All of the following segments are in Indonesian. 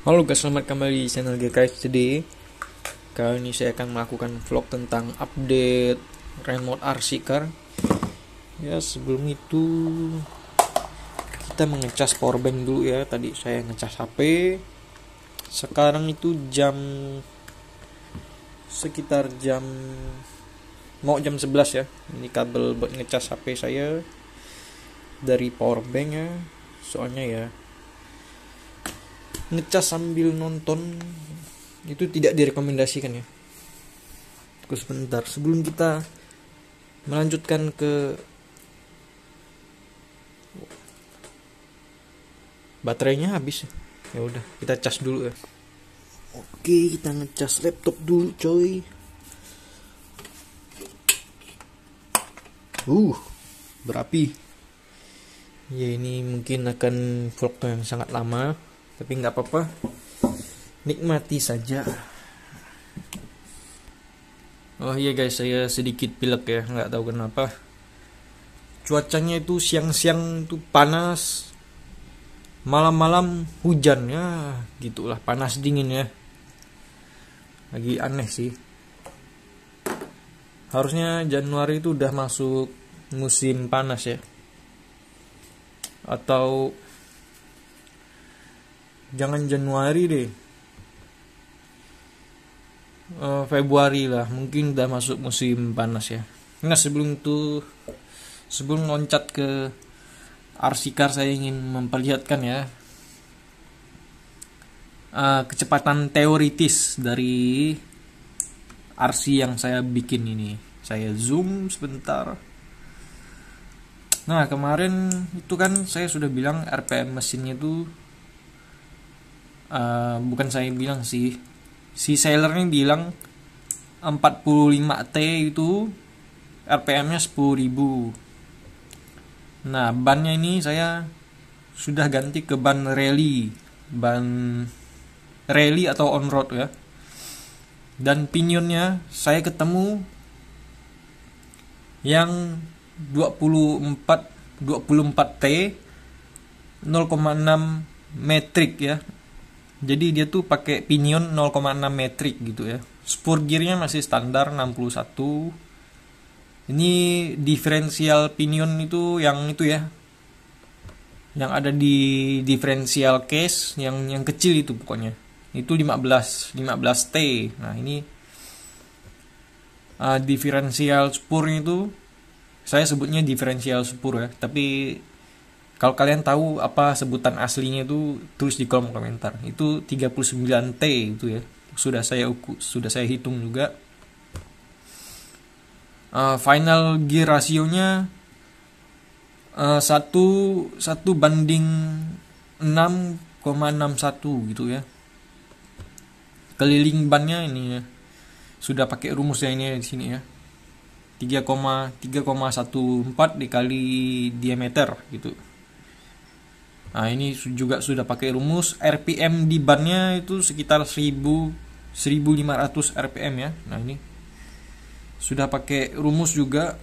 Halo guys, selamat kembali di channel GKS Today. Kali ini saya akan melakukan vlog tentang update remote RC car. Ya, sebelum itu kita mengecas powerbank dulu ya. Tadi saya ngecas HP. Sekarang itu sekitar mau jam 11 ya. Ini kabel buat ngecas HP saya dari powerbank ya. Soalnya ya ngecas sambil nonton itu tidak direkomendasikan ya. Tunggu sebentar sebelum kita melanjutkan ke baterainya habis ya udah kita cas dulu ya. Oke, kita ngecas laptop dulu coy. Berapi ya. Ini mungkin akan vlog yang sangat lama, tapi nggak apa-apa, nikmati saja. Oh iya guys, saya sedikit pilek ya, nggak tahu kenapa. Cuacanya itu siang-siang itu panas, malam-malam hujan ya, gitulah, panas dingin ya. Lagi aneh sih. Harusnya Januari itu udah masuk musim panas ya, atau jangan Januari deh, Februari lah, mungkin udah masuk musim panas ya. Nah, sebelum loncat ke RC car, saya ingin memperlihatkan ya kecepatan teoritis dari RC yang saya bikin ini. Saya zoom sebentar. Nah, kemarin itu kan saya sudah bilang RPM mesinnya itu bukan saya bilang sih, si sellernya bilang 45T itu RPM-nya 10.000. Nah, bannya ini saya sudah ganti ke ban rally atau on road ya. Dan pinionnya saya ketemu yang 24T 0,6 metrik ya. Jadi dia tuh pakai pinion 0,6 metrik gitu ya. Spur gearnya masih standar 61. Ini diferensial pinion itu ya, yang ada di diferensial case yang kecil itu pokoknya. Itu 15T. Nah, ini diferensial spurnya itu saya sebutnya diferensial spur ya, tapi kalau kalian tahu apa sebutan aslinya itu tulis di kolom komentar. Itu 39T itu ya. Sudah saya hitung juga. Final gear rasionya 1 banding 6,61 gitu ya. Keliling bannya ini ya, sudah pakai rumusnya ini di sini ya. 3,14 dikali diameter gitu. Nah, ini juga sudah pakai rumus. RPM di bannya itu sekitar 1500 RPM ya. Nah, ini sudah pakai rumus juga.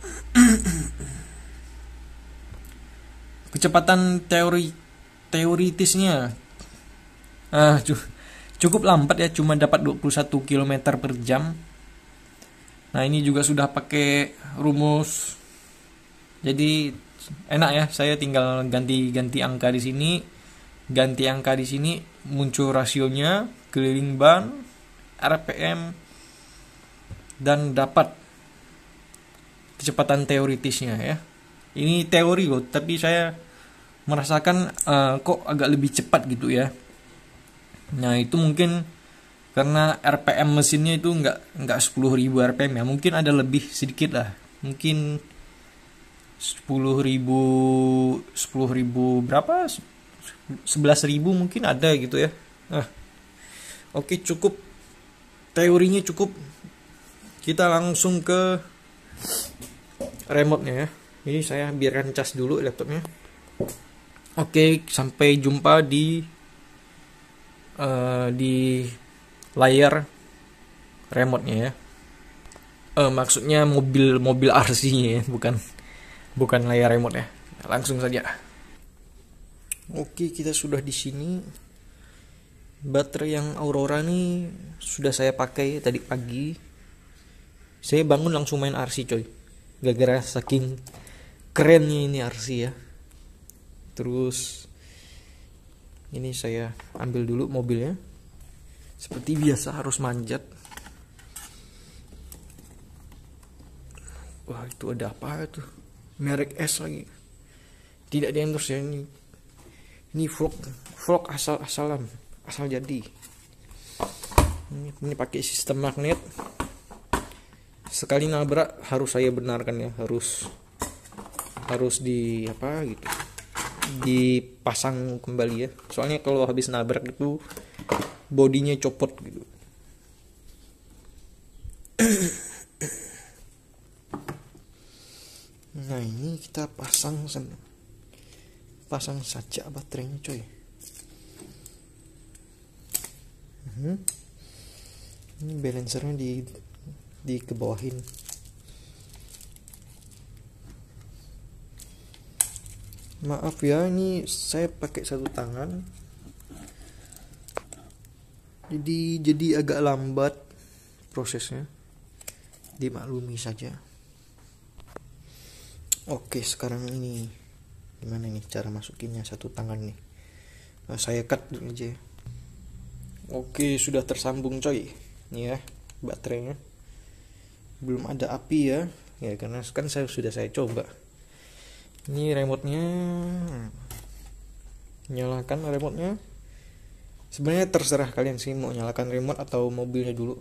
Kecepatan teoritisnya cukup lambat ya, cuma dapat 21 km per jam. Nah, ini juga sudah pakai rumus. Jadi enak ya, saya tinggal ganti angka di sini, muncul rasionya, keliling ban, RPM, dan dapat kecepatan teoritisnya ya. Ini teori loh, tapi saya merasakan kok agak lebih cepat gitu ya. Nah, itu mungkin karena RPM mesinnya itu nggak 10.000 RPM ya, mungkin ada lebih sedikit lah, mungkin 10.000 berapa, 11.000 mungkin ada gitu ya. Oke, cukup teorinya cukup. Kita langsung ke remote-nya ya. Ini saya biarkan cas dulu laptopnya. Oke, sampai jumpa di layar remote-nya ya. Maksudnya mobil RC-nya ya, bukan layar remote ya. Langsung saja. Oke, kita sudah di sini. Baterai yang Aurora nih sudah saya pakai tadi pagi. Saya bangun langsung main RC coy, gara-gara saking kerennya ini RC ya. Terus ini saya ambil dulu mobilnya. Seperti biasa harus manjat. Wah, itu ada apa tuh? Merek S lagi. Tidak di endorse ya ini. Ini vlog asal jadi. Ini pakai sistem magnet. Sekali nabrak harus saya benarkan ya, harus di apa gitu, dipasang kembali ya. Soalnya kalau habis nabrak itu bodinya copot gitu. Nah, ini kita pasang saja baterainya coy. Ini balancernya di kebawahin. Maaf ya, ini saya pakai satu tangan, jadi agak lambat prosesnya, dimaklumi saja. Oke, sekarang ini gimana nih cara masukinnya satu tangan nih? Saya cut dulu aja. Oke, sudah tersambung coy. Nih ya baterainya. Belum ada api ya karena kan sudah saya coba. Ini remote-nya, nyalakan remote-nya. Sebenarnya terserah kalian sih mau nyalakan remote atau mobilnya dulu,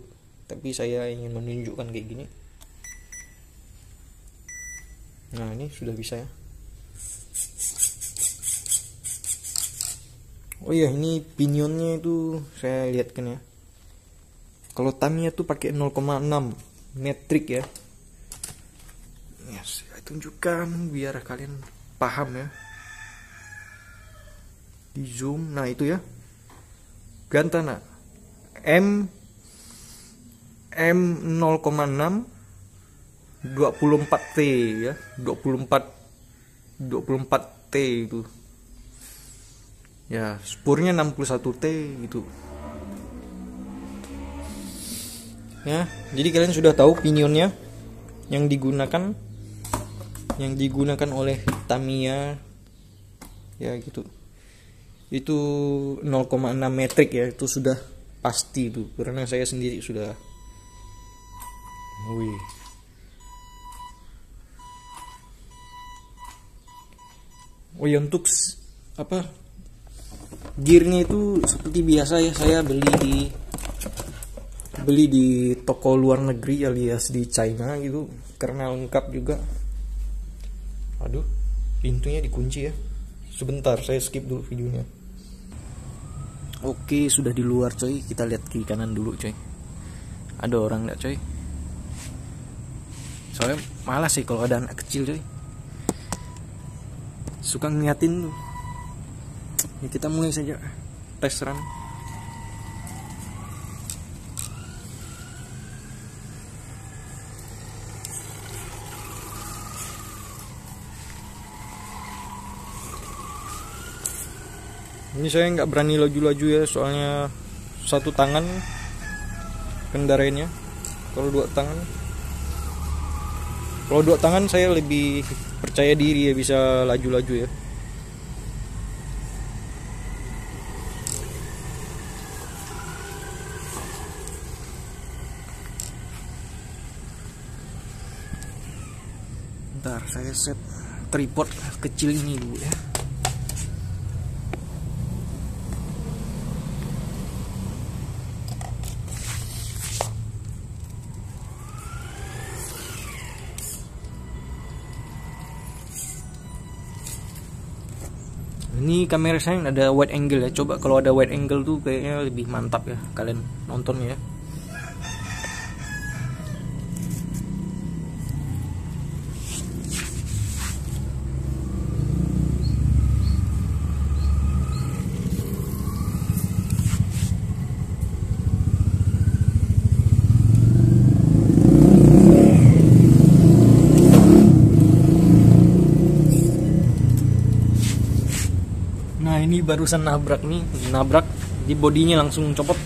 tapi saya ingin menunjukkan kayak gini. Nah, ini sudah bisa ya. Oh iya, ini pinionnya itu saya lihatkan ya. Kalau Tamiya tuh pakai 0,6 metrik ya. Saya tunjukkan biar kalian paham ya. Di zoom, nah itu ya. Gantana M 0,6 24T ya, 24T itu. Ya, spurnya 61T gitu. Ya, jadi kalian sudah tahu pinionnya yang digunakan oleh Tamiya ya gitu. Itu 0,6 metrik ya, itu sudah pasti itu karena saya sendiri sudah. Wih. Oh ya, untuk apa? Gearnya itu seperti biasa ya, saya beli di toko luar negeri alias di China gitu karena lengkap juga. Aduh, pintunya dikunci ya. Sebentar, saya skip dulu videonya. Oke, sudah di luar coy. Kita lihat kiri kanan dulu coy. Ada orang nggak coy? Soalnya malas sih kalau ada anak kecil coy. Suka ngeliatin tuh. Ya, kita mulai saja tes run. Ini saya nggak berani laju-laju ya, soalnya satu tangan kendarainnya. Kalau dua tangan saya lebih percaya diri ya, bisa laju-laju ya. Bentar, saya set tripod kecil ini dulu ya. Ini kamera saya ada wide angle ya. Coba kalau ada wide angle tuh kayaknya lebih mantap ya, kalian nonton ya. Nah, ini barusan nabrak. di bodinya langsung copot.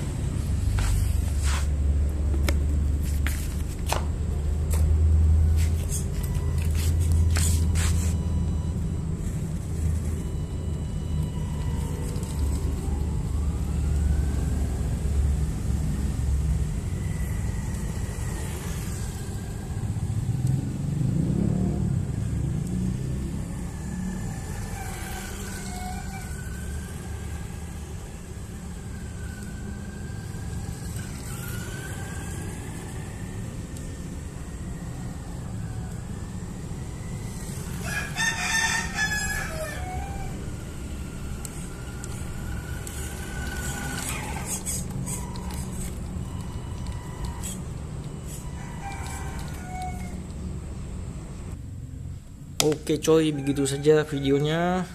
Oke coy, begitu saja videonya.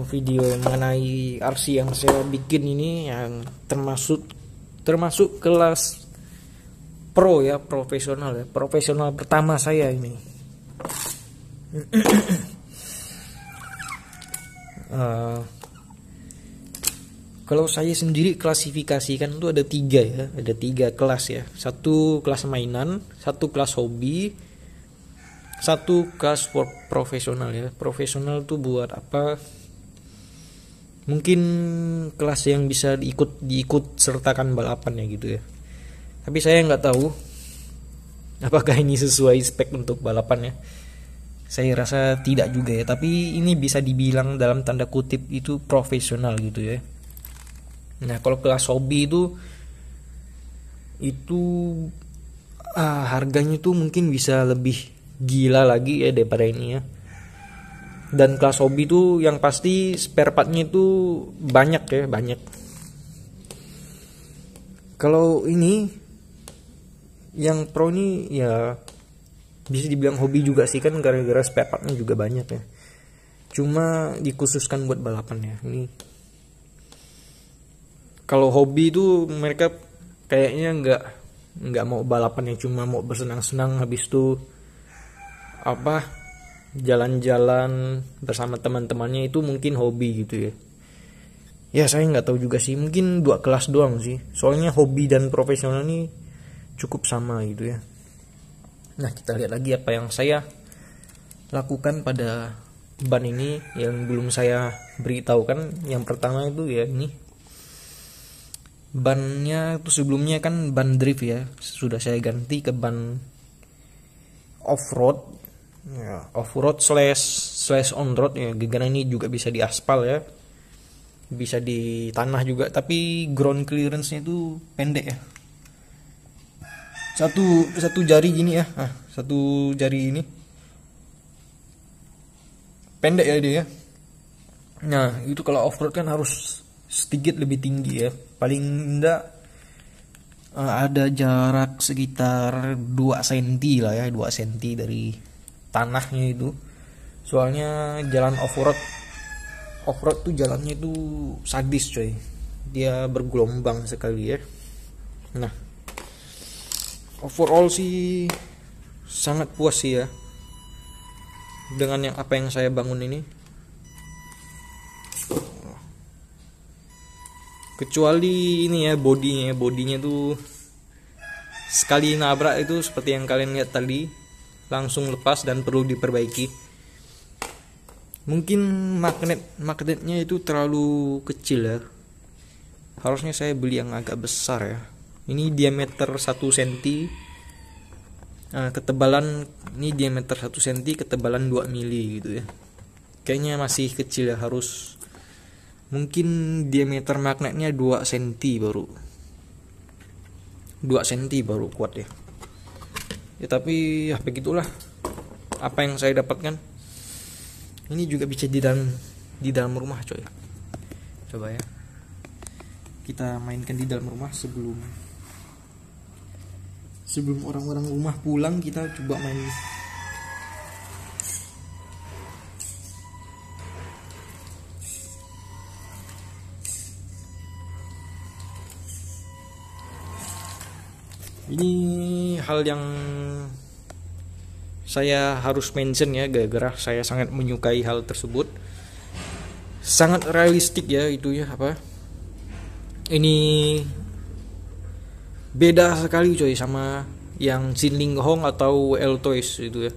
Video mengenai RC yang saya bikin ini, yang termasuk kelas pro ya, profesional pertama saya ini. Kalau saya sendiri klasifikasikan itu ada 3 ya, ada 3 kelas ya. Satu kelas mainan, satu kelas hobi, satu kelas profesional ya. Profesional tuh buat apa? Mungkin kelas yang bisa diikut sertakan balapan ya gitu ya. Tapi saya nggak tahu apakah ini sesuai spek untuk balapan ya. Saya rasa tidak juga ya. Tapi ini bisa dibilang dalam tanda kutip itu profesional gitu ya. Nah kalau kelas hobi itu harganya tuh mungkin bisa lebih gila lagi ya daripada ini ya. Dan kelas hobi itu yang pasti spare partnya itu banyak ya, banyak. Kalau ini yang pro ini ya bisa dibilang hobi juga sih kan, gara-gara spare partnya juga banyak ya. Cuma dikhususkan buat balapan ya. Ini kalau hobi itu mereka kayaknya nggak mau balapan ya, cuma mau bersenang-senang, habis itu jalan-jalan bersama teman-temannya, itu mungkin hobi gitu ya. Ya saya nggak tahu juga sih, mungkin 2 kelas doang sih. Soalnya hobi dan profesional ini cukup sama gitu ya. Nah kita lihat lagi apa yang saya lakukan pada ban ini yang belum saya beritahukan. Yang pertama itu ya ini, bannya itu sebelumnya kan ban drift ya, sudah saya ganti ke ban off-road ya, off-road slash on-road ya. Karena ini juga bisa di aspal ya, bisa di tanah juga, tapi ground clearance-nya itu pendek ya. Satu jari gini ya, satu jari ini pendek ya dia ya. Nah itu kalau off-road kan harus sedikit lebih tinggi ya, paling enggak ada jarak sekitar 2 cm lah ya, 2 cm dari tanahnya itu. Soalnya jalan off-road tuh jalannya itu sadis coy, dia bergelombang sekali ya. Nah overall sih sangat puas sih ya dengan apa yang saya bangun ini. Kecuali ini ya, bodinya tuh sekali nabrak itu seperti yang kalian lihat tadi, langsung lepas dan perlu diperbaiki. Mungkin magnetnya itu terlalu kecil ya, harusnya saya beli yang agak besar ya. Ini diameter 1 cm, ketebalan ini diameter 1 cm, ketebalan 2 mili gitu ya. Kayaknya masih kecil ya, harus mungkin diameter magnetnya 2 cm baru. 2 cm baru kuat ya. Ya tapi ya begitulah apa yang saya dapatkan. Ini juga bisa di dalam rumah coy. Coba ya, kita mainkan di dalam rumah sebelum orang-orang rumah pulang, kita coba main. Ini hal yang saya harus mention ya, gara-gara saya sangat menyukai hal tersebut. Sangat realistik ya itu ya, Ini beda sekali coy sama yang Xinling Hong atau WL Toys itu ya.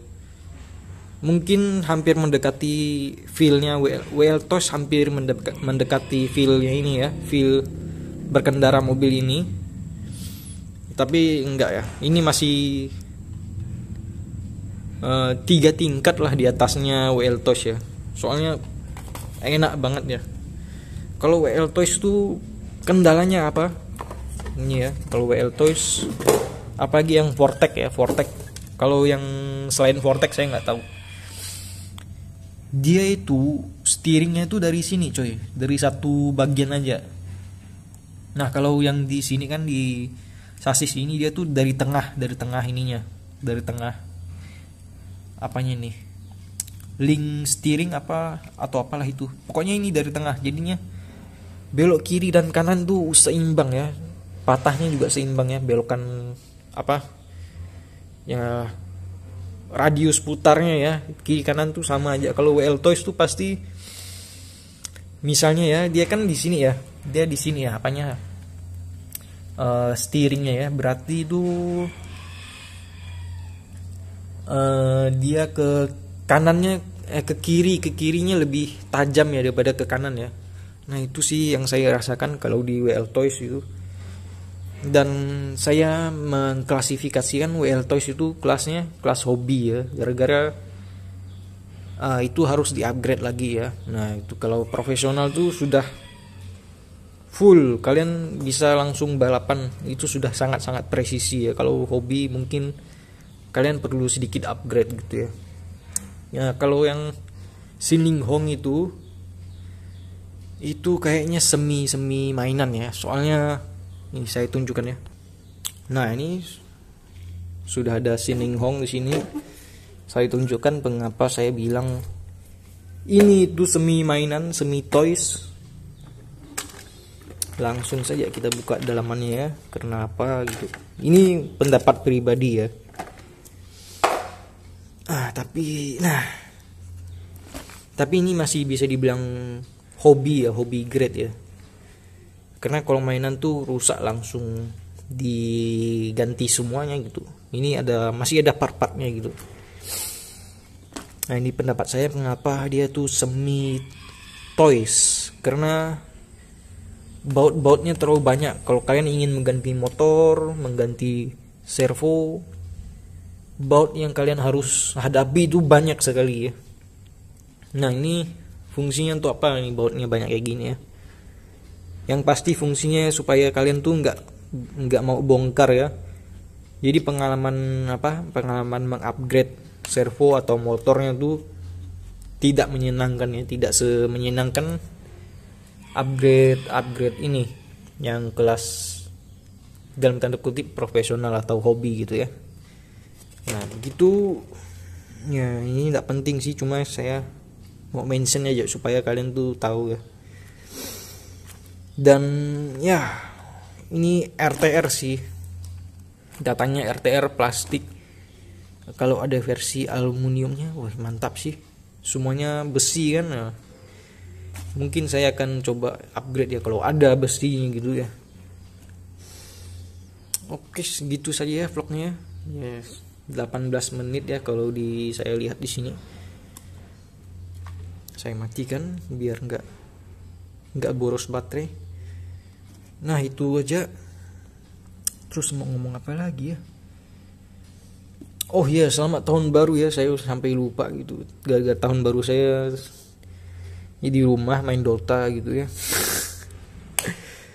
Mungkin hampir mendekati feel-nya WL Toys, hampir mendekati feel-nya ini ya, feel berkendara mobil ini. Tapi enggak ya, ini masih 3 tingkat lah di atasnya WL Toys ya. Soalnya enak banget ya. Kalau WL Toys tuh kendalanya apa? Ini ya, kalau WL Toys apalagi yang Vortex ya, Vortex. Kalau yang selain Vortex saya nggak tahu. Dia itu steeringnya itu dari sini coy, dari satu bagian aja. Nah kalau yang di sini kan di sasis ini dia tuh dari tengah ininya, dari tengah apanya nih, link steering apa atau apalah itu. Pokoknya ini dari tengah, jadinya belok kiri dan kanan tuh seimbang ya, patahnya juga seimbang ya, belokan apa ya, radius putarnya ya kiri kanan tuh sama aja. Kalau WL Toys tuh pasti misalnya ya, dia kan di sini ya, dia di sini ya apanya, steeringnya ya, berarti itu dia ke kanannya ke kirinya lebih tajam ya daripada ke kanan ya. Nah itu sih yang saya rasakan kalau di WL Toys itu. Dan saya mengklasifikasikan WL Toys itu kelasnya kelas hobi ya, gara-gara itu harus di-upgrade lagi ya. Nah itu kalau profesional tuh sudah full, kalian bisa langsung balapan, itu sudah sangat-sangat presisi ya. Kalau hobi mungkin kalian perlu sedikit upgrade gitu ya. Ya kalau yang Xinling Hong itu kayaknya semi mainan ya. Soalnya ini saya tunjukkan ya. Nah ini sudah ada Xinling Hong di sini. Saya tunjukkan mengapa saya bilang ini itu semi mainan, semi toys. Langsung saja kita buka dalamannya ya. Kenapa gitu? Ini pendapat pribadi ya. Tapi ini masih bisa dibilang hobi ya, hobi grade ya. Karena kalau mainan tuh rusak langsung diganti semuanya gitu. Ini masih ada part-partnya gitu. Nah ini pendapat saya mengapa dia tuh semi toys, karena baut-bautnya terlalu banyak. Kalau kalian ingin mengganti motor, mengganti servo, baut yang kalian harus hadapi itu banyak sekali ya. Nah ini fungsinya untuk apa nih bautnya banyak kayak gini ya? Yang pasti fungsinya supaya kalian tuh nggak mau bongkar ya. Jadi pengalaman mengupgrade servo atau motornya tuh tidak menyenangkan ya, tidak semenyenangkan upgrade ini yang kelas dalam tanda kutip profesional atau hobi gitu ya. Nah begitu ya, ini tidak penting sih, cuma saya mau mention aja supaya kalian tuh tahu ya. Dan ya ini RTR sih, datanya RTR plastik. Kalau ada versi aluminiumnya, wah mantap sih. Semuanya besi kan. Nah, mungkin saya akan coba upgrade ya kalau ada besinya gitu ya. Oke, segitu saja ya vlognya. Yes, 18 menit ya kalau saya lihat di sini. Saya matikan biar nggak boros baterai. Nah itu aja. Terus mau ngomong apa lagi ya? Oh iya, selamat tahun baru ya. Saya sampai lupa gitu. Gara-gara tahun baru saya di rumah main Dota gitu ya.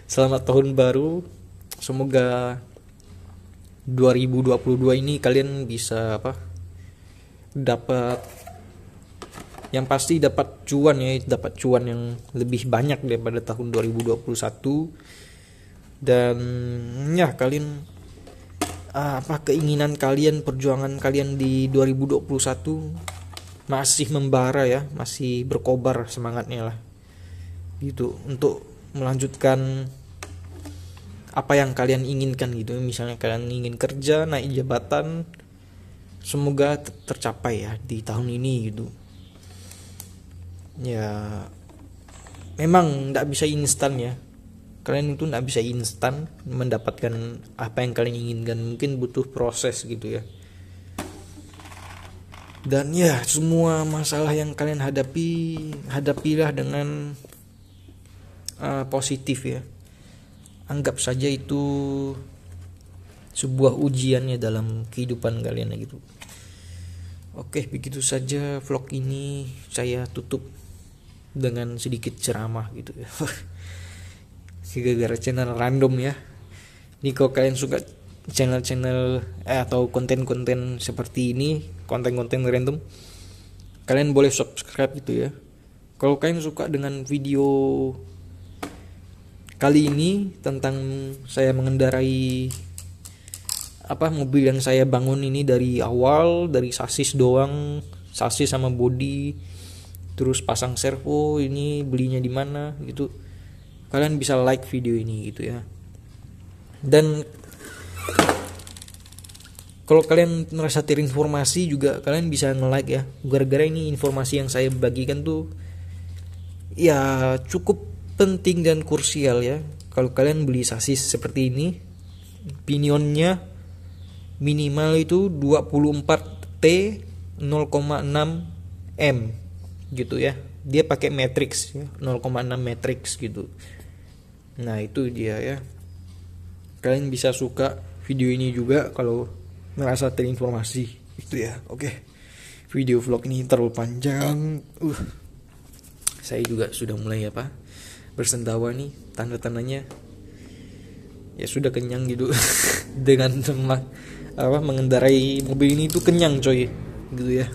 Selamat tahun baru. Semoga 2022 ini kalian bisa dapat, yang pasti dapat cuan ya, dapat cuan yang lebih banyak daripada tahun 2021. Dan ya kalian keinginan kalian, perjuangan kalian di 2021 masih membara ya, masih berkobar semangatnya lah gitu untuk melanjutkan apa yang kalian inginkan gitu. Misalnya kalian ingin kerja, naik jabatan, semoga tercapai ya di tahun ini gitu. Ya memang tidak bisa instan ya, Kalian itu nggak bisa instan mendapatkan apa yang kalian inginkan, mungkin butuh proses gitu ya. Dan ya, semua masalah yang kalian hadapilah dengan positif ya. Anggap saja itu sebuah ujiannya dalam kehidupan kalian gitu. Oke, begitu saja vlog ini saya tutup dengan sedikit ceramah gitu ya. Gara-gara channel random ya. Ini kalau kalian suka channel-channel atau konten-konten seperti ini, konten-konten random, kalian boleh subscribe gitu ya. Kalau kalian suka dengan video kali ini tentang saya mengendarai mobil yang saya bangun ini dari awal, dari sasis doang, sasis sama body, terus pasang servo, ini belinya di mana gitu, kalian bisa like video ini gitu ya. Dan kalau kalian merasa terinformasi juga, kalian bisa nge-like ya. Gara-gara ini informasi yang saya bagikan tuh ya cukup penting dan krusial ya. Kalau kalian beli sasis seperti ini, pinionnya minimal itu 24T 0,6 M gitu ya. Dia pakai matrix ya, 0,6 matrix gitu. Nah, itu dia ya. Kalian bisa suka video ini juga kalau merasa terinformasi itu ya. Oke. Video vlog ini terlalu panjang. Saya juga sudah mulai bersendawa nih, tanda-tandanya ya sudah kenyang gitu. Dengan mengendarai mobil ini tuh kenyang coy gitu ya.